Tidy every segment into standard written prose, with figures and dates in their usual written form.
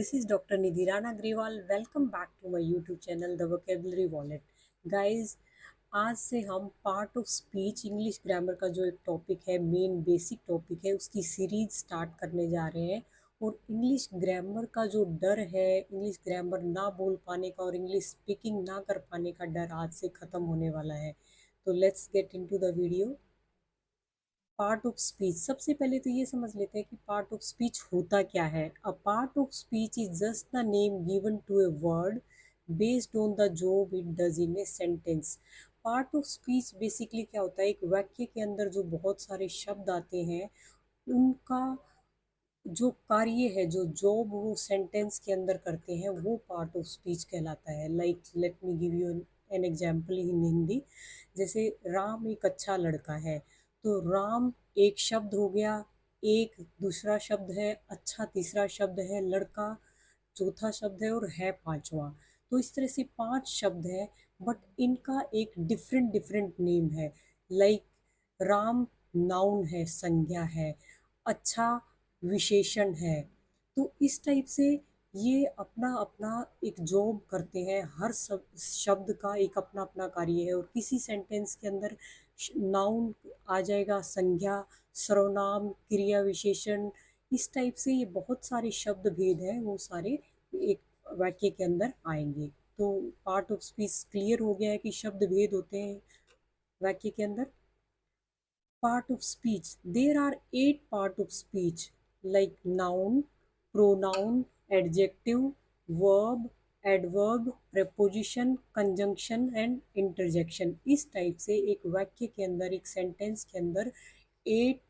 This is Dr. Nidhi Rana Grewal. Welcome back to my YouTube channel, The Vocabulary Wallet. Guys, आज से हम part of speech English grammar का जो एक topic है, main basic topic है, उसकी सीरीज स्टार्ट करने जा रहे हैं। और इंग्लिश ग्रामर का जो डर है, इंग्लिश ग्रामर ना बोल पाने का और इंग्लिश स्पीकिंग ना कर पाने का डर आज से ख़त्म होने वाला है। तो let's get into the video. Part of speech, सबसे पहले तो ये समझ लेते हैं कि पार्ट ऑफ स्पीच होता क्या है। A part of speech is just the name given to a word based on the job it does in a sentence. Part of speech basically क्या होता है, एक वाक्य के अंदर जो बहुत सारे शब्द आते हैं, उनका जो कार्य है, जो जॉब वो सेंटेंस के अंदर करते हैं, वो पार्ट ऑफ स्पीच कहलाता है। Like let me give you an example in Hindi. जैसे राम एक अच्छा लड़का है, तो राम एक शब्द हो गया, एक दूसरा शब्द है, अच्छा तीसरा शब्द है, लड़का चौथा शब्द है और है पांचवा। तो इस तरह से पांच शब्द है, बट इनका एक डिफरेंट डिफरेंट नेम है। लाइक राम नाउन है, संज्ञा है, अच्छा विशेषण है। तो इस टाइप से ये अपना अपना एक जॉब करते हैं। हर सब शब्द का एक अपना अपना कार्य है, और किसी सेंटेंस के अंदर नाउन आ जाएगा, संज्ञा, सर्वनाम, क्रिया विशेषण। इस टाइप से ये बहुत सारे शब्द भेद हैं, वो सारे एक वाक्य के अंदर आएंगे। तो पार्ट ऑफ स्पीच क्लियर हो गया है कि शब्द भेद होते हैं वाक्य के अंदर। Part of speech, there are 8 part of speech, like noun, pronoun, adjective, verb, adverb, preposition, conjunction and interjection। इस टाइप से एक वाक्य के अंदर, एक सेंटेंस के अंदर 8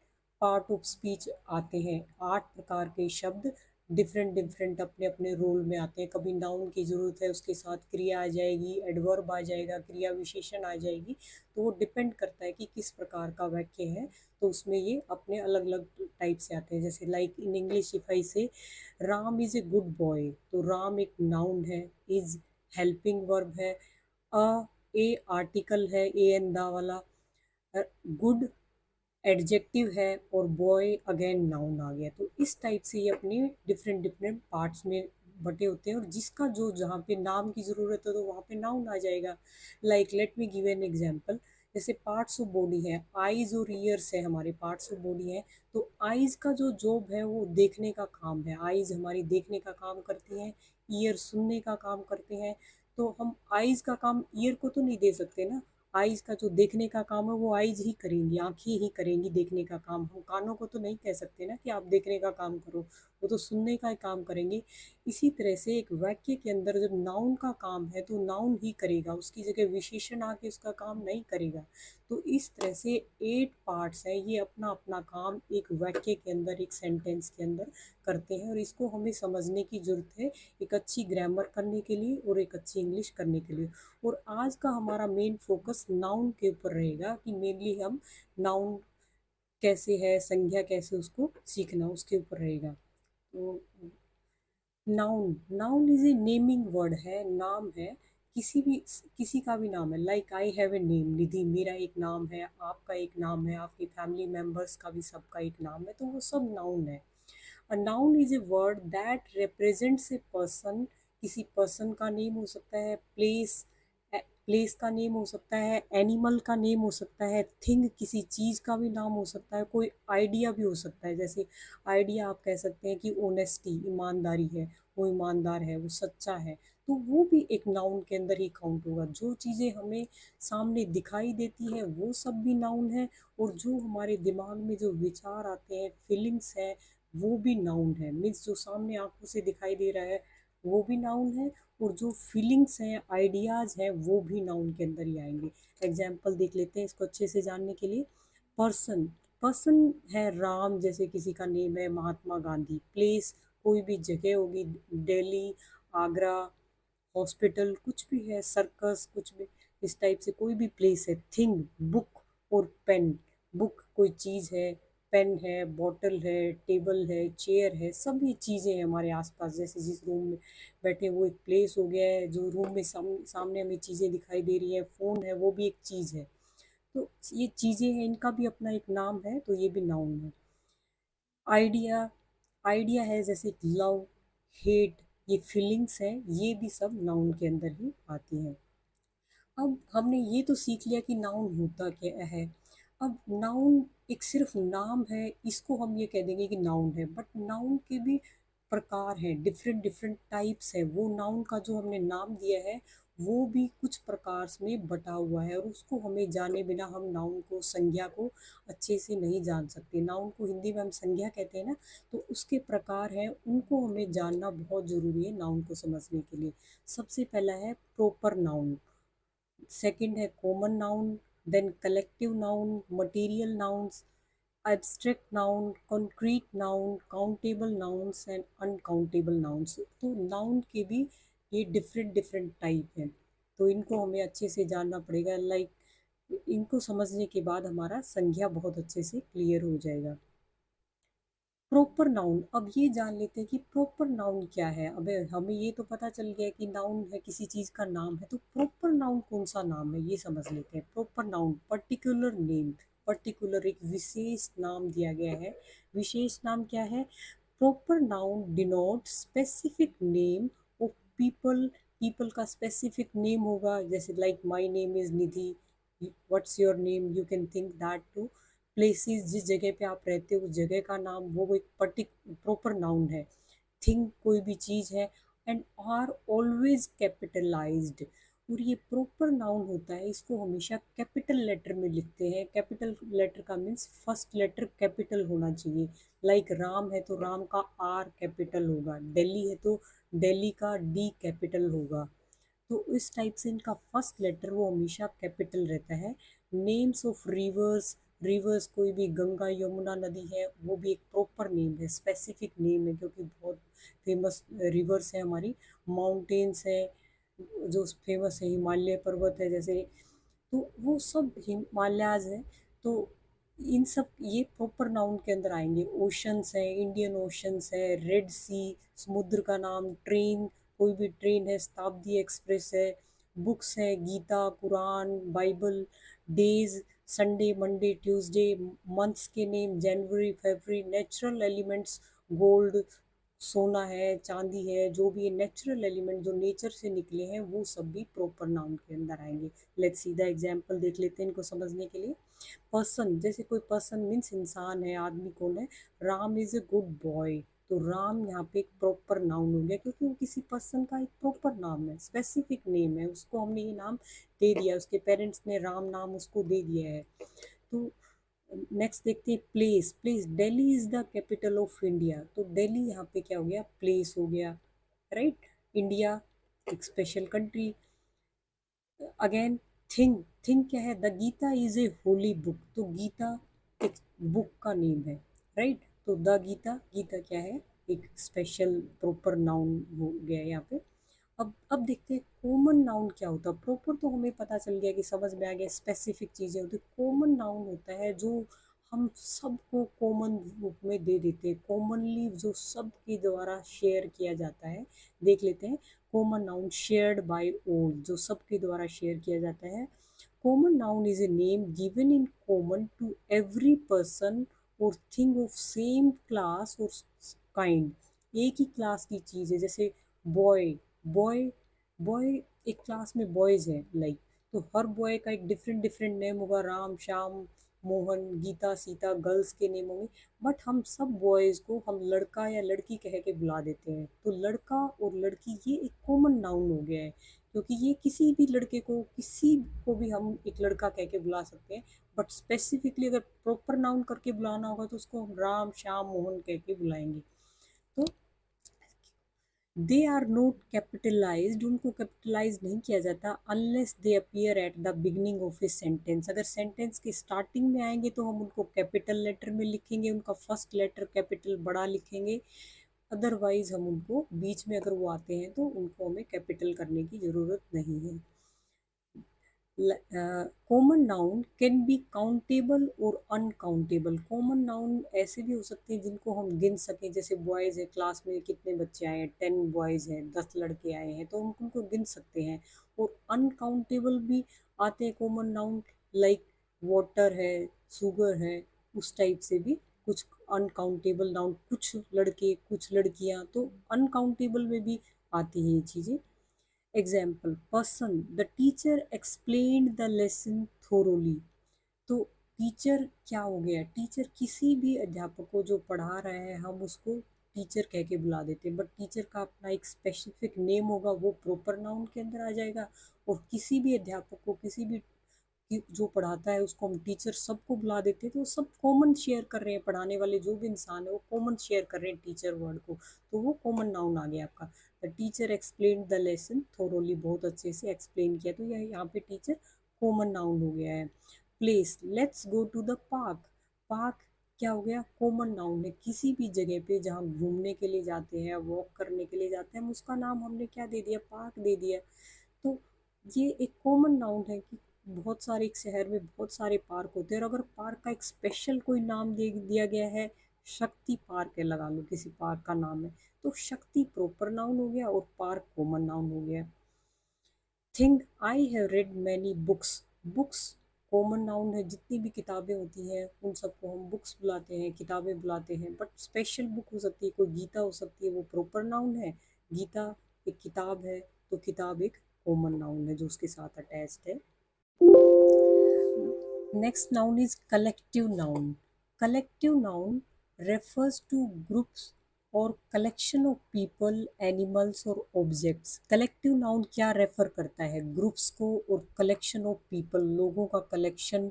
पार्ट ऑफ स्पीच आते हैं। 8 प्रकार के शब्द डिफरेंट डिफरेंट अपने अपने रोल में आते हैं। कभी नाउन की ज़रूरत है, उसके साथ क्रिया आ जाएगी, एडवर्ब आ जाएगा, क्रिया विशेषण आ जाएगी। तो वो डिपेंड करता है कि किस प्रकार का वाक्य है, तो उसमें ये अपने अलग अलग टाइप से आते हैं। जैसे like in English if I say Ram is a good boy, तो राम एक नाउन है, इज़ हेल्पिंग वर्ब है, अ ए आर्टिकल है, ए एन दा वाला, गुड एडजेक्टिव है, और बॉय अगेन नाउन आ गया। तो इस टाइप से ये अपने डिफरेंट डिफरेंट पार्ट्स में बटे होते हैं, और जिसका जो जहाँ पे नाम की ज़रूरत है तो वहाँ पे नाउन आ जाएगा। Like let me give an example. जैसे पार्ट्स ऑफ बॉडी है, आईज और ईयर्स है, हमारे पार्ट्स ऑफ बॉडी है। तो आईज का जो जॉब है वो देखने का काम है, आईज हमारी देखने का काम करती हैं, ईयर सुनने का काम करते हैं। तो हम आईज का काम ईयर को तो नहीं दे सकते ना। आइज का जो देखने का काम है वो आइज ही करेंगी, आंखें ही करेंगी देखने का काम। हम कानों को तो नहीं कह सकते ना कि आप देखने का काम करो, वो तो सुनने का ही काम करेंगे। इसी तरह से एक वाक्य के अंदर जब नाउन का काम है तो नाउन ही करेगा, उसकी जगह विशेषण आके उसका काम नहीं करेगा। तो इस तरह से 8 पार्ट्स हैं, ये अपना अपना काम एक वाक्य के अंदर, एक सेंटेंस के अंदर करते हैं, और इसको हमें समझने की ज़रूरत है एक अच्छी ग्रामर करने के लिए और एक अच्छी इंग्लिश करने के लिए। और आज का हमारा मेन फोकस नाउन के ऊपर रहेगा कि मेनली हम नाउन कैसे है, संज्ञा कैसे, उसको सीखना, उसके ऊपर रहेगा। तो noun, noun is A naming word है, नाम है। किसी भी, किसी का भी नाम है। Like I have a name, Nidhi मेरा एक नाम है, आपका एक नाम है, आपके फैमिली मेम्बर्स का भी सबका एक नाम है, तो वो सब नाउन है। A noun is a word that represents a person. किसी पर्सन का नेम हो सकता है, प्लेस, प्लेस का नेम हो सकता है, एनिमल का नेम हो सकता है, थिंग किसी चीज़ का भी नाम हो सकता है, कोई आइडिया भी हो सकता है। जैसे आइडिया आप कह सकते हैं कि ऑनेस्टी, ईमानदारी है, वो ईमानदार है, वो सच्चा है। तो वो भी एक नाउन के अंदर ही काउंट होगा। जो चीज़ें हमें सामने दिखाई देती हैं वो सब भी नाउन है, और जो हमारे दिमाग में जो विचार आते हैं, फीलिंग्स है, वो भी नाउन है। मीन्स जो सामने आंखों से दिखाई दे रहा है वो भी नाउन है, और जो फीलिंग्स हैं, आइडियाज़ हैं, वो भी नाउन के अंदर ही आएंगे। एग्जाम्पल देख लेते हैं इसको अच्छे से जानने के लिए। पर्सन, पर्सन है राम, जैसे किसी का नेम है महात्मा गांधी। प्लेस, कोई भी जगह होगी, दिल्ली, आगरा, हॉस्पिटल, कुछ भी है, सर्कस, कुछ भी, इस टाइप से कोई भी प्लेस है। थिंग, बुक और पेन, बुक कोई चीज़ है, पेन है, बॉटल है, टेबल है, चेयर है, सभी चीज़ें हैं हमारे आसपास। जैसे जिस रूम में बैठे वो एक प्लेस हो गया है, जो रूम में सामने हमें चीज़ें दिखाई दे रही है, फ़ोन है, वो भी एक चीज़ है। तो ये चीज़ें हैं, इनका भी अपना एक नाम है, तो ये भी नाउन है। आइडिया, आइडिया है जैसे लव, हेट, ये फीलिंग्स हैं, ये भी सब नाउन के अंदर ही आती हैं। अब हमने ये तो सीख लिया कि नाउन होता क्या है। अब नाउन एक सिर्फ नाम है, इसको हम ये कह देंगे कि नाउन है, बट नाउन के भी प्रकार हैं, डिफरेंट डिफरेंट टाइप्स है। वो नाउन का जो हमने नाम दिया है वो भी कुछ प्रकार में बटा हुआ है, और उसको हमें जाने बिना हम नाउन को, संज्ञा को अच्छे से नहीं जान सकते। नाउन को हिंदी में हम संज्ञा कहते हैं ना, तो उसके प्रकार हैं, उनको हमें जानना बहुत ज़रूरी है नाउन को समझने के लिए। सबसे पहला है प्रॉपर नाउन, सेकंड है common noun, then collective noun, material nouns, abstract noun, concrete noun, countable nouns and uncountable nouns. तो नाउन के भी ये डिफरेंट डिफरेंट टाइप हैं, तो इनको हमें अच्छे से जानना पड़ेगा। लाइक इनको समझने के बाद हमारा संज्ञा बहुत अच्छे से क्लियर हो जाएगा। प्रॉपर नाउन, अब ये जान लेते हैं कि प्रॉपर नाउन क्या है। अबे हमें ये तो पता चल गया कि नाउन है, किसी चीज़ का नाम है, तो प्रॉपर नाउन कौन सा नाम है ये समझ लेते हैं। Proper noun, particular name, particular एक विशेष नाम दिया गया है। विशेष नाम क्या है? Proper noun denote specific name of people, people का स्पेसिफिक नेम होगा, जैसे like my name is Nidhi, what's your name, you can think that too. Places, जिस जगह पे आप रहते हो उस जगह का नाम, वो एक पर्टिक प्रॉपर नाउन है। थिंग, कोई भी चीज़ है, एंड आर ऑलवेज कैपिटलाइज्ड। और ये प्रॉपर नाउन होता है, इसको हमेशा कैपिटल लेटर में लिखते हैं। कैपिटल लेटर का मीन्स फर्स्ट लेटर कैपिटल होना चाहिए। लाइक राम है तो राम का आर कैपिटल होगा, दिल्ली है तो दिल्ली का डी कैपिटल होगा। तो इस टाइप से इनका फर्स्ट लेटर वो हमेशा कैपिटल रहता है। नेम्स ऑफ रिवर्स, रिवर्स कोई भी गंगा यमुना नदी है वो भी एक प्रॉपर नेम है, स्पेसिफिक नेम है, क्योंकि बहुत फेमस रिवर्स है हमारी। माउंटेन्स है जो फेमस है, हिमालय पर्वत है जैसे, तो वो सब हिमालयाज है। तो इन सब ये प्रॉपर नाउन के अंदर आएंगे। ओशंस है, इंडियन ओशंस है, रेड सी, समुद्र का नाम, ट्रेन, कोई भी ट्रेन है, शताब्दी एक्सप्रेस है, बुक्स है, Gita, Quran, Bible, days, Sunday, Monday, Tuesday, months के नेम, जनवरी, फरवरी, नेचुरल एलिमेंट्स, गोल्ड, सोना है, चांदी है, जो भी नेचुरल एलिमेंट जो नेचर से निकले हैं वो सब भी प्रॉपर नाउन के अंदर आएंगे। लेट्स सीधा एग्जांपल देख लेते हैं इनको समझने के लिए। पर्सन, जैसे कोई पर्सन मीन्स इंसान है, आदमी कौन है? Ram is a good boy, तो राम यहाँ पे एक प्रॉपर नाउन हो गया, क्योंकि वो किसी पर्सन का एक प्रॉपर नाम है, स्पेसिफिक नेम है, उसको हमने ये नाम दे दिया, उसके पेरेंट्स ने राम नाम उसको दे दिया है। तो नेक्स्ट देखते हैं place, place, Delhi is the capital of India, तो दिल्ली यहाँ पे क्या हो गया? प्लेस हो गया, राइट। इंडिया एक special country. Again thing, thing क्या है? The Gita is a holy book, तो गीता एक बुक का नेम है, राइट। तो द गीता, गीता क्या है? एक स्पेशल प्रॉपर नाउन हो गया यहाँ पे। अब देखते हैं कॉमन नाउन क्या होता है। प्रॉपर तो हमें पता चल गया कि समझ में आ गया, स्पेसिफिक चीज़ें होती है। कॉमन नाउन होता है जो हम सबको कॉमन रूप में दे देते हैं, कॉमनली जो सबके द्वारा शेयर किया जाता है। देख लेते हैं। Common noun, shared by all, जो सबके द्वारा शेयर किया जाता है। Common noun is a name given in common to every person और थिंग ऑफ सेम क्लास और काइंड। एक ही क्लास की चीज़ है, जैसे बॉय, बॉय, बॉय एक क्लास में बॉयज हैं, लाइक, तो हर बॉय का एक डिफरेंट डिफरेंट नेम होगा, राम, श्याम, मोहन, गीता, सीता, गर्ल्स के नेम होंगे। बट हम सब बॉयज़ को हम लड़का या लड़की कह के बुला देते हैं, तो लड़का और लड़की ये एक कॉमन नाउन हो गया है, क्योंकि ये किसी भी लड़के को, किसी को भी हम एक लड़का कह के बुला सकते हैं। बट स्पेसिफिकली अगर प्रॉपर नाउन करके बुलाना होगा तो उसको हम राम, श्याम, मोहन कह के बुलाएंगे। तो दे आर नॉट कैपिटलाइज्ड, उनको कैपिटलाइज नहीं किया जाता unless they appear at the beginning of a sentence. अगर सेंटेंस के स्टार्टिंग में आएंगे तो हम उनको कैपिटल लेटर में लिखेंगे, उनका फर्स्ट लेटर कैपिटल बड़ा लिखेंगे। अदरवाइज हम उनको बीच में अगर वो आते हैं तो उनको हमें कैपिटल करने की ज़रूरत नहीं है। Common noun can be countable और अनकाउंटेबल। कॉमन नाउन ऐसे भी हो सकते हैं जिनको हम गिन सकें, जैसे बॉयज़ है, क्लास में कितने बच्चे आए हैं, 10 बॉयज़ हैं, 10 लड़के आए हैं, तो हम उनको गिन सकते हैं। और अनकाउंटेबल भी आते हैं कॉमन नाउन, लाइक वाटर है, शुगर है, उस टाइप से भी कुछ अनकाउंटेबल नाउन, कुछ लड़के कुछ लड़कियां, तो अनकाउंटेबल में भी आती है ये चीज़ें। Example, person, the teacher explained the lesson thoroughly. तो टीचर क्या हो गया, टीचर किसी भी अध्यापक को जो पढ़ा रहे हैं हम उसको टीचर कह के बुला देते हैं, बट टीचर का अपना एक स्पेसिफिक नेम होगा, वो प्रॉपर नाउन के अंदर आ जाएगा। और किसी भी अध्यापक को, किसी भी जो पढ़ाता है उसको हम टीचर सबको बुला देते हैं, तो वो सब कॉमन शेयर कर रहे हैं, पढ़ाने वाले जो भी इंसान है वो कॉमन शेयर कर रहे हैं टीचर वर्ड को, तो वो कॉमन नाउन आ गया आपका। The teacher explain the lesson thoroughly, बहुत अच्छे से एक्सप्लेन किया, तो यह यहाँ पे टीचर कॉमन नाउन हो गया है। Place, let's go to the park. Park क्या हो गया, कॉमन नाउन है, किसी भी जगह पे जहाँ घूमने के लिए जाते हैं, वॉक करने के लिए जाते हैं, हम उसका नाम हमने क्या दे दिया, पार्क दे दिया। तो ये एक कॉमन नाउन है कि बहुत सारे, एक शहर में बहुत सारे पार्क होते हैं, और अगर पार्क का एक स्पेशल कोई नाम दे दिया गया है, शक्ति पार्क है लगा लो, किसी पार्क का नाम है, तो शक्ति प्रॉपर नाउन हो गया और पार्क कॉमन नाउन हो गया। Think, I have read many books. Books common noun है, जितनी भी किताबें होती हैं उन सबको हम बुक्स बुलाते हैं, किताबें बुलाते हैं, बट स्पेशल बुक हो सकती है, कोई गीता हो सकती है, वो प्रॉपर नाउन है। गीता एक किताब है, तो किताब एक कॉमन नाउन है जो उसके साथ अटैच्ड है। Next noun is collective noun. Collective noun refers to groups or collection of people, animals or objects. Collective noun क्या रेफर करता है, ग्रुप्स को और collection of people, लोगों का collection,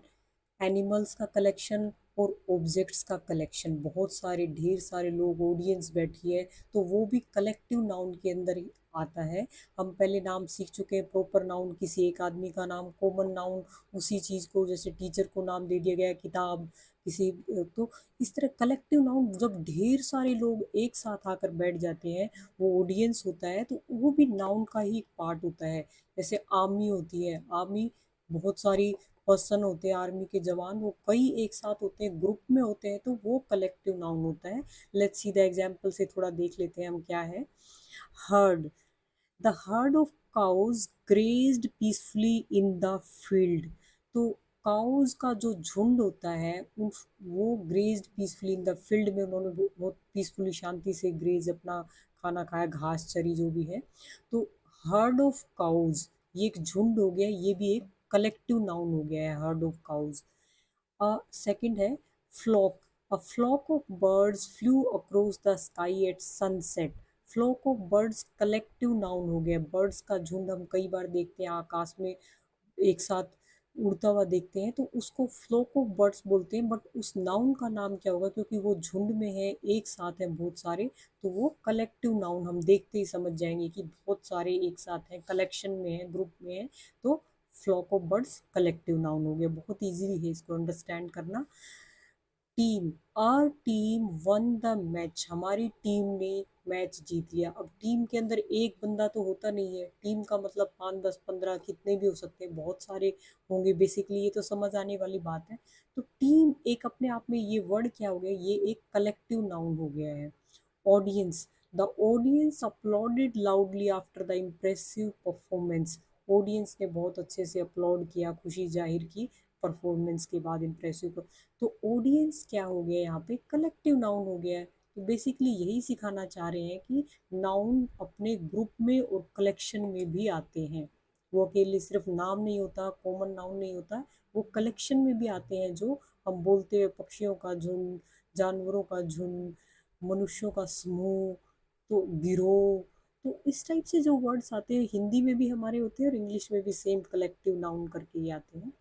एनिमल्स का कलेक्शन और ऑब्जेक्ट्स का कलेक्शन, बहुत सारे ढेर सारे लोग, ऑडियंस बैठी है, तो वो भी कलेक्टिव नाउन के अंदर ही आता है। हम पहले नाम सीख चुके हैं, प्रॉपर नाउन किसी एक आदमी का नाम, कॉमन नाउन उसी चीज़ को, जैसे टीचर को नाम दे दिया गया, किताब किसी, तो इस तरह कलेक्टिव नाउन जब ढेर सारे लोग एक साथ आकर बैठ जाते हैं, वो ऑडियंस होता है, तो वो भी नाउन का ही एक पार्ट होता है। जैसे आर्मी होती है, आर्मी बहुत सारी पर्सन होते हैं, आर्मी के जवान, वो कई एक साथ होते हैं, ग्रुप में होते हैं, तो वो कलेक्टिव नाउन होता है। लेट्स सी द एग्जांपल से थोड़ा देख लेते हैं हम क्या है। Heard, the heard of cause grazed peacefully in the field. तो काउज का जो झुंड होता है वो grazed peacefully in the field में, उन्होंने बहुत पीसफुली शांति से ग्रेज अपना खाना खाया, घास चरी जो भी है। तो हर्ड ऑफ काउज ये एक झुंड हो गया, ये भी एक कलेक्टिव नाउन हो गया है, हर्ड ऑफ काउज। सेकंड है flock, a flock of birds flew across the sky at sunset. Flock of birds collective noun हो गया, बर्ड्स का झुंड हम कई बार देखते हैं आकाश में एक साथ उड़ता हुआ देखते हैं, तो उसको फ्लॉक ऑफ बर्ड्स बोलते हैं, बट उस नाउन का नाम क्या होगा, क्योंकि वो झुंड में है, एक साथ है बहुत सारे, तो वो कलेक्टिव नाउन, हम देखते ही समझ जाएंगे कि बहुत सारे एक साथ हैं, कलेक्शन में है, ग्रुप में है, तो flock of birds collective noun हो गया। बहुत इजीली है इसको अंडरस्टैंड करना। Team, our team won the match, हमारी टीम ने मैच जीत लिया। अब टीम के अंदर एक बंदा तो होता नहीं है, टीम का मतलब 5 10 15 कितने भी हो सकते हैं, बहुत सारे होंगे, बेसिकली ये तो समझ आने वाली बात है। तो टीम एक अपने आप में, ये वर्ड क्या हो गया, ये एक कलेक्टिव नाउन हो गया है। Audience, the audience uploaded loudly after the impressive performance. Audience ने बहुत अच्छे से अपलॉड किया, खुशी जाहिर की परफॉर्मेंस के बाद, इम्प्रेसिव। तो ऑडियंस क्या हो गया यहाँ पे, कलेक्टिव नाउन हो गया है। तो बेसिकली यही सिखाना चाह रहे हैं कि नाउन अपने ग्रुप में और कलेक्शन में भी आते हैं, वो अकेले सिर्फ नाम नहीं होता, कॉमन नाउन नहीं होता, वो कलेक्शन में भी आते हैं, जो हम बोलते हैं पक्षियों का झुंड, जानवरों का झुंड, मनुष्यों का समूह, तो गिरोह, तो इस टाइप से जो वर्ड्स आते हैं हिंदी में भी हमारे होते हैं और इंग्लिश में भी सेम कलेक्टिव नाउन करके ही आते हैं।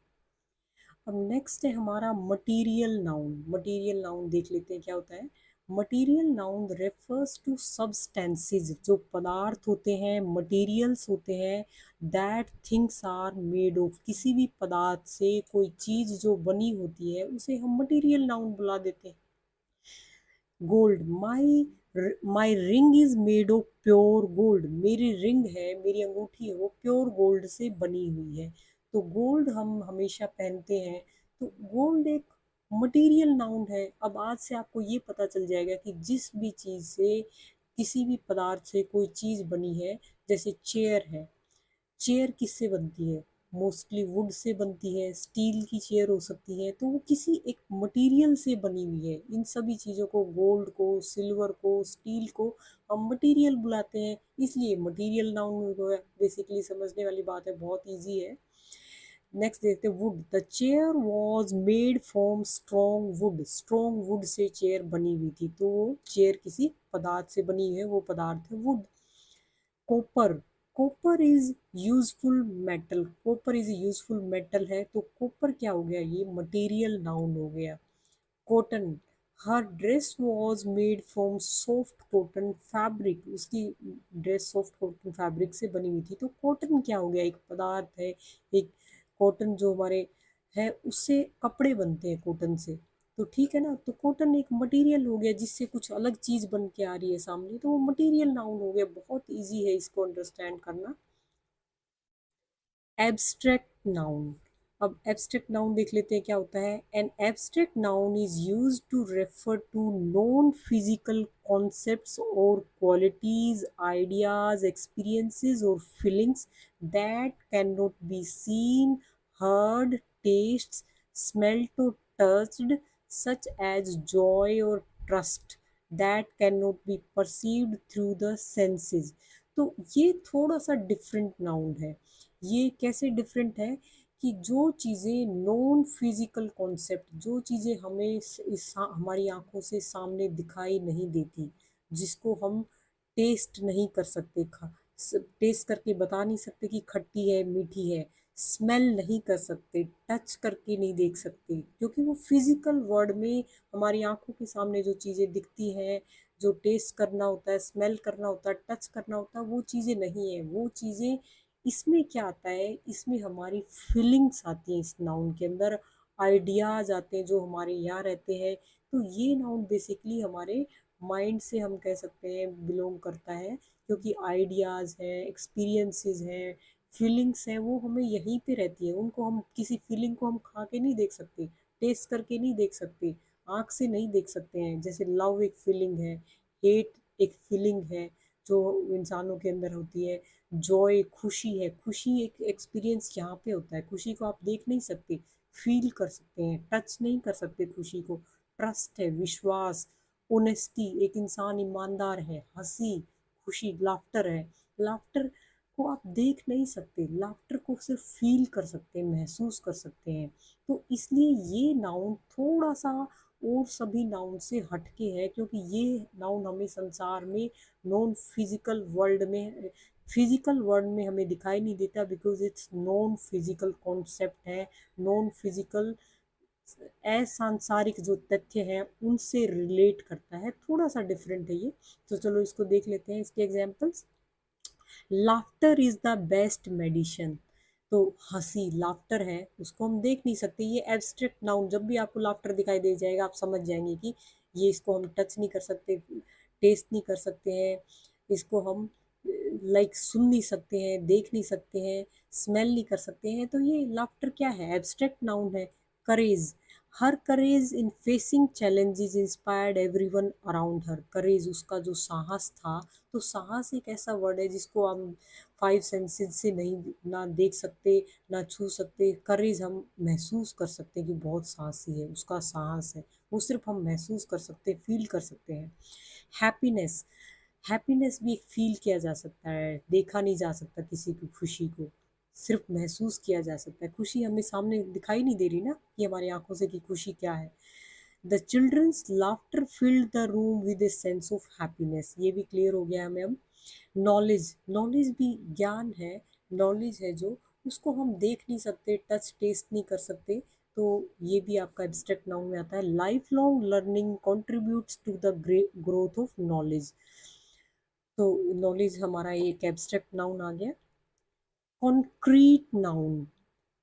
अब नेक्स्ट है हमारा मटीरियल नाउन। मटीरियल नाउन देख लेते हैं क्या होता है। Material noun refers to substances, जो पदार्थ होते हैं, मटीरियल्स होते हैं, that things are made of, किसी भी पदार्थ से कोई चीज़ जो बनी होती है उसे हम मटीरियल नाउन बुला देते हैं। Gold, my ring is made of pure gold, मेरी रिंग है, मेरी अंगूठी है, वो प्योर गोल्ड से बनी हुई है, तो गोल्ड हम हमेशा पहनते हैं, तो गोल्ड एक मटेरियल नाउन है। अब आज से आपको ये पता चल जाएगा कि जिस भी चीज़ से, किसी भी पदार्थ से कोई चीज़ बनी है, जैसे चेयर है, चेयर किससे बनती है, मोस्टली वुड से बनती है, स्टील की चेयर हो सकती है, तो वो किसी एक मटेरियल से बनी हुई है। इन सभी चीज़ों को, गोल्ड को, सिल्वर को, स्टील को हम मटेरियल बुलाते हैं, इसलिए मटेरियल नाउन जो है बेसिकली समझने वाली बात है, बहुत ईजी है। नेक्स्ट देखते हैं would. The chair was made from strong would. Strong would say chair बनी हुई थी, तो वो चेयर किसी पदार्थ से बनी है, वो पदार्थ है would. Copper. Copper is useful metal. Copper is useful metal है, तो कॉपर क्या हो गया, ये मटेरियल नाउन हो गया। Cotton. Her dress was made from soft cotton fabric. उसकी ड्रेस सॉफ्ट कॉटन फैब्रिक से बनी हुई थी, तो कॉटन क्या हो गया, एक पदार्थ है। एक कॉटन जो हमारे है, उससे कपड़े बनते हैं कॉटन से, तो ठीक है ना। तो कॉटन एक मटेरियल हो गया, जिससे कुछ अलग चीज बन के आ रही है सामने, तो वो मटेरियल नाउन हो गया। बहुत इजी है इसको अंडरस्टैंड करना। Abstract noun. अब एब्स्ट्रैक्ट नाउन देख लेते हैं क्या होता है। An abstract noun is use to refer to non physical concepts और क्वालिटीज, आइडियाज, एक्सपीरियंसेस और feelings that can not be seen, heard, tastes, smelt or touched, such as joy or trust, that cannot be perceived through the senses। तो ये थोड़ा सा different noun है। ये कैसे different है कि जो चीज़ें नॉन फिजिकल कॉन्सेप्ट, जो चीज़ें हमें हमारी आंखों से सामने दिखाई नहीं देती, जिसको हम टेस्ट नहीं कर सकते, टेस्ट करके बता नहीं सकते कि खट्टी है, मीठी है, स्मेल नहीं कर सकते, टच करके नहीं देख सकते, क्योंकि वो फिजिकल वर्ल्ड में हमारी आंखों के सामने जो चीज़ें दिखती हैं, जो टेस्ट करना होता है, स्मेल करना होता है, टच करना होता है, वो चीज़ें नहीं है। वो चीज़ें, इसमें क्या आता है, इसमें हमारी फीलिंग्स आती हैं, इस नाउन के अंदर आइडियाज आते हैं जो हमारे यहाँ रहते हैं। तो ये नाउन बेसिकली हमारे माइंड से हम कह सकते हैं बिलोंग करता है, क्योंकि आइडियाज हैं, एक्सपीरियंसेस हैं, फीलिंग्स हैं, वो हमें यहीं पे रहती है। उनको हम, किसी फीलिंग को हम खा के नहीं देख सकते, टेस्ट करके नहीं देख सकते, आँख से नहीं देख सकते हैं। जैसे लव एक फीलिंग है, हेट एक फीलिंग है जो इंसानों के अंदर होती है, जॉय खुशी है, खुशी एक एक्सपीरियंस यहाँ पे होता है। खुशी को आप देख नहीं सकते, फील कर सकते हैं, टच नहीं कर सकते खुशी को। ट्रस्ट है, विश्वास, ऑनेस्टी, एक इंसान ईमानदार है, हंसी, खुशी, लाफ्टर है। लाफ्टर को आप देख नहीं सकते, लाफ्टर को सिर्फ फील कर सकते हैं, महसूस कर सकते हैं। तो इसलिए ये नाउन थोड़ा सा और सभी नाउन से हटके है, क्योंकि ये नाउन हमें संसार में नॉन फिजिकल वर्ल्ड में हमें दिखाई नहीं देता, because it's non physical concept है। नॉन फिजिकल असंसारिक जो तथ्य हैं उनसे रिलेट करता है, थोड़ा सा डिफरेंट है ये। तो चलो इसको देख लेते हैं, इसके examples. Laughter is the best medicine. तो हंसी, लाफ्टर है, उसको हम देख नहीं सकते, ये एब्स्ट्रैक्ट नाउन। जब भी आपको लाफ्टर दिखाई दे जाएगा, आप समझ जाएंगे कि ये, इसको हम टच नहीं कर सकते, टेस्ट नहीं कर सकते हैं, इसको हम लाइक सुन नहीं सकते हैं, देख नहीं सकते हैं, स्मेल नहीं कर सकते हैं। तो ये लाफ्टर क्या है, एब्स्ट्रैक्ट नाउन है। Courage. Her courage in facing challenges inspired everyone around her. Courage, उसका जो साहस था। तो साहस एक ऐसा वर्ड है जिसको हम फाइव सेंसेस से नहीं, ना देख सकते, ना छू सकते। करेज हम महसूस कर सकते हैं कि बहुत साहसी है, उसका साहस है, वो सिर्फ हम महसूस कर सकते हैं, फील कर सकते हैं। हैप्पीनेस। हैप्पीनेस भी फील किया जा सकता है, देखा नहीं जा सकता किसी की खुशी को, सिर्फ महसूस किया जा सकता है। खुशी हमें सामने दिखाई नहीं दे रही ना कि हमारी आंखों से कि खुशी क्या है। The children's laughter filled the room with a sense of happiness. ये भी क्लियर हो गया हमें अब। नॉलेज। नॉलेज भी ज्ञान है, नॉलेज है जो, उसको हम देख नहीं सकते, टच टेस्ट नहीं कर सकते, तो ये भी आपका एब्स्ट्रैक्ट नाउन में आता है। Life long learning contributes to the growth of knowledge. तो नॉलेज हमारा एक एब्स्ट्रैक्ट नाउन आ गया। Concrete noun.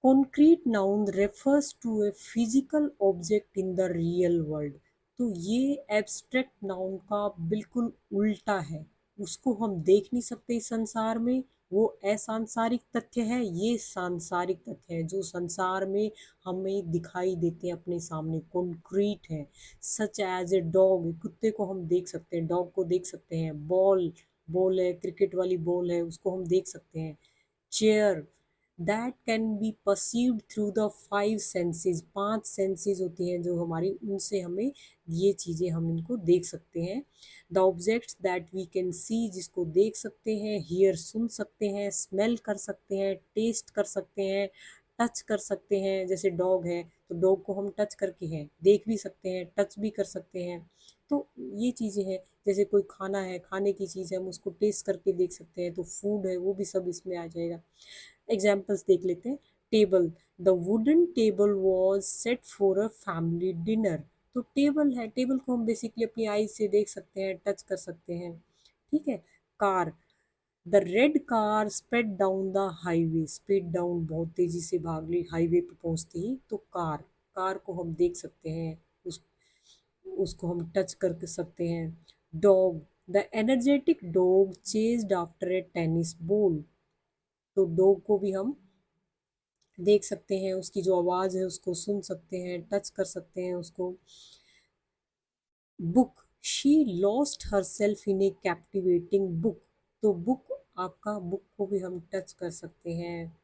Concrete noun refers to a physical object in the real world। तो ये एब्स्ट्रैक्ट नाउन का बिल्कुल उल्टा है, उसको हम देख नहीं सकते इस संसार में, वो असंसारिक तथ्य है, ये सांसारिक तथ्य है जो संसार में हमें दिखाई देते हैं अपने सामने, कॉन्क्रीट है। सच एज ए डॉग, कुत्ते को हम देख सकते हैं, डॉग को देख सकते हैं। बॉल, बॉल है, क्रिकेट वाली बॉल है, उसको हम देख सकते हैं। Chair, that can be perceived through the five senses. पांच सेंसेस होती हैं जो हमारी, उनसे हमें ये चीज़ें, हम इनको देख सकते हैं। The objects that we can see, जिसको देख सकते हैं, हियर सुन सकते हैं, स्मेल कर सकते हैं, टेस्ट कर सकते हैं, टच कर सकते हैं। जैसे डॉग है तो डॉग को हम टच करके हैं देख भी सकते हैं, टच भी कर सकते हैं। तो ये चीज़ें हैं। जैसे कोई खाना है, खाने की चीज़ है, हम उसको टेस्ट करके देख सकते हैं, तो फूड है, वो भी सब इसमें आ जाएगा। एग्जाम्पल्स देख लेते हैं। Table, the wooden table was set for a family dinner. तो टेबल है, टेबल को हम बेसिकली अपनी आईज से देख सकते हैं, टच कर सकते हैं। ठीक है। Car, the red car sped down the highway. Speed down, बहुत तेजी से भाग ली हाईवे पे पहुंचते ही। तो कार, कार को हम देख सकते हैं, उस उसको हम टच कर सकते हैं। Dog, the energetic dog chased after a tennis ball. तो डॉग को भी हम देख सकते हैं, उसकी जो आवाज़ है उसको सुन सकते हैं, टच कर सकते हैं उसको। Book, she lost her self in A captivating book. तो बुक, आपका बुक को भी हम टच कर सकते हैं।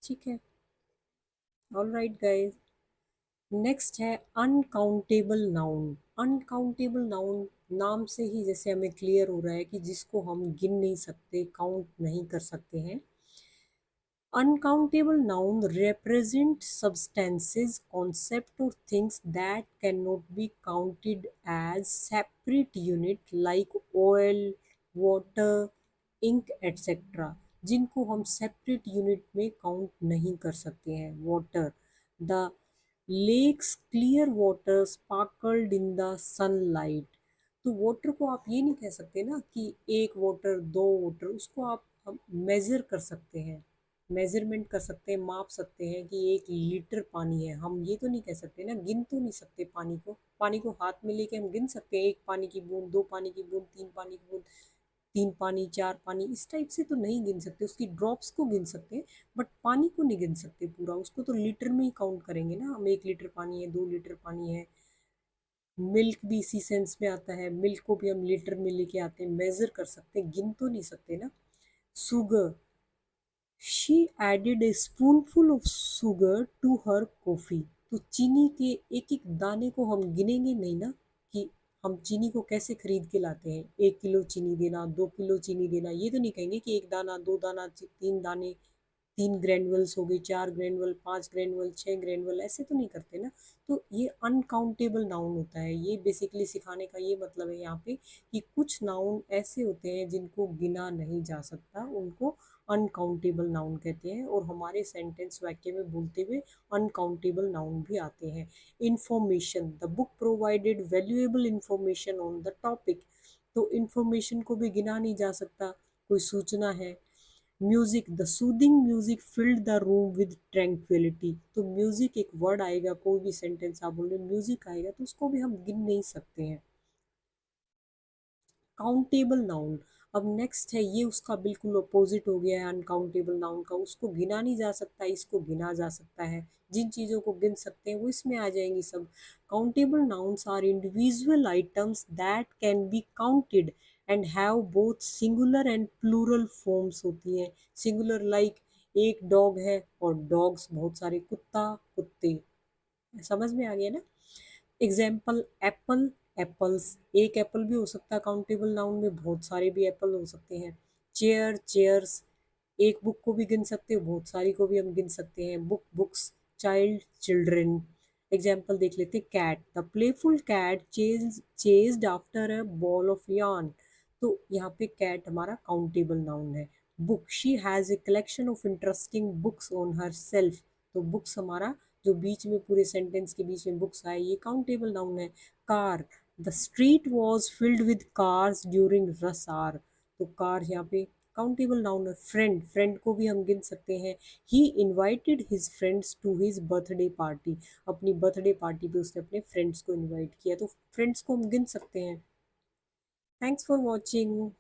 ठीक है। ऑल राइट गाइज, नेक्स्ट है अनकाउंटेबल नाउन। अनकाउंटेबल नाउन, नाम से ही जैसे हमें क्लियर हो रहा है कि जिसको हम गिन नहीं सकते, काउंट नहीं कर सकते हैं। Uncountable noun represent substances, concept or things that cannot be counted as separate unit like oil, water, ink, etc. जिनको हम separate unit में count नहीं कर सकते हैं। Water, the lake's clear water sparkled in the sunlight. तो water को आप ये नहीं कह सकते ना कि एक वाटर, दो वाटर, उसको आप मेजर कर सकते हैं, मेजरमेंट कर सकते हैं, माप सकते हैं कि 1 लीटर पानी है। हम ये तो नहीं कह सकते ना, गिन तो नहीं सकते पानी को। पानी को हाथ में लेके हम गिन सकते हैं, 1 पानी की बूंद, 2 पानी की बूंद, 3 पानी की बूंद, 3 पानी, 4 पानी, इस टाइप से तो नहीं गिन सकते। उसकी ड्रॉप्स को गिन सकते हैं, बट पानी को नहीं गिन सकते पूरा। उसको तो लीटर में ही काउंट करेंगे ना हम, 1 लीटर पानी है, 2 लीटर पानी है। मिल्क भी इसी सेंस में आता है, मिल्क को भी हम लीटर में लेके आते हैं, मेजर कर सकते हैं, गिन तो नहीं सकते ना। Sugar, she added a spoonful of sugar to her coffee. तो चीनी के एक एक दाने को हम गिनेंगे नहीं ना, कि हम चीनी को कैसे खरीद के लाते हैं, 1 किलो चीनी देना, 2 किलो चीनी देना, ये तो नहीं कहेंगे कि एक दाना, दो दाना, 3 दाने, 3 ग्रेनुअल्स हो गए, 4 ग्रेनुअल, 5 ग्रेनुअल, 6 ग्रेनुअल, ऐसे तो नहीं करते ना। तो ये अनकाउंटेबल नाउन होता है। ये बेसिकली सिखाने का ये मतलब है यहाँ पे कि कुछ नाउन ऐसे होते हैं जिनको गिना नहीं जा सकता, उनको अनकाउंटेबल नाउन कहते हैं। और हमारे सेंटेंस वाक्य में बोलते हुए अनकाउंटेबल नाउन भी आते हैं। Information, the book provided valuable information on the topic. तो इंफॉर्मेशन को भी गिना नहीं जा सकता, कोई सूचना है। Music, the soothing music field the room with tranquillity. तो म्यूजिक एक वर्ड आएगा, कोई भी सेंटेंस आप बोल रहे म्यूजिक आएगा, तो उसको भी हम गिन नहीं सकते हैं। काउंटेबल नाउन, अब नेक्स्ट है, ये उसका बिल्कुल अपोजिट हो गया है अनकाउंटेबल नाउन का। उसको गिना नहीं जा सकता, इसको गिना जा सकता है। जिन चीज़ों को गिन सकते हैं वो इसमें आ जाएंगी सब। Countable nouns are individual items that can be counted and have both singular and plural forms होती हैं। सिंगुलर लाइक एक डॉग है, और डॉग्स बहुत सारे, कुत्ता, कुत्ते। समझ में आ गया ना। एग्जाम्पल, एप्पल, एप्पल्स, एक एप्पल भी हो सकता है काउंटेबल नाउन में, बहुत सारे भी एप्पल हो सकते हैं। चेयर, चेयर्स, एक बुक को भी गिन सकते हो, बहुत सारी को भी हम गिन सकते हैं। Book, books, child, children. Example देख लेते हैं। Cat, the playful cat chased after a ball of yarn। तो यहाँ पे कैट हमारा काउंटेबल नाउन है। Book, she has a collection of interesting books on her shelf. तो बुक्स हमारा, जो बीच में पूरे सेंटेंस के बीच में बुक्स आए, ये काउंटेबल नाउन है। Car, the street was filled with cars during rush hour. तो कार यहाँ पे काउंटेबल नाउन है। फ्रेंड, फ्रेंड को भी हम गिन सकते हैं। He invited his friends to his birthday party. अपनी बर्थडे पार्टी पे उसने अपने फ्रेंड्स को इन्वाइट किया, तो फ्रेंड्स को हम गिन सकते हैं। Thanks for watching.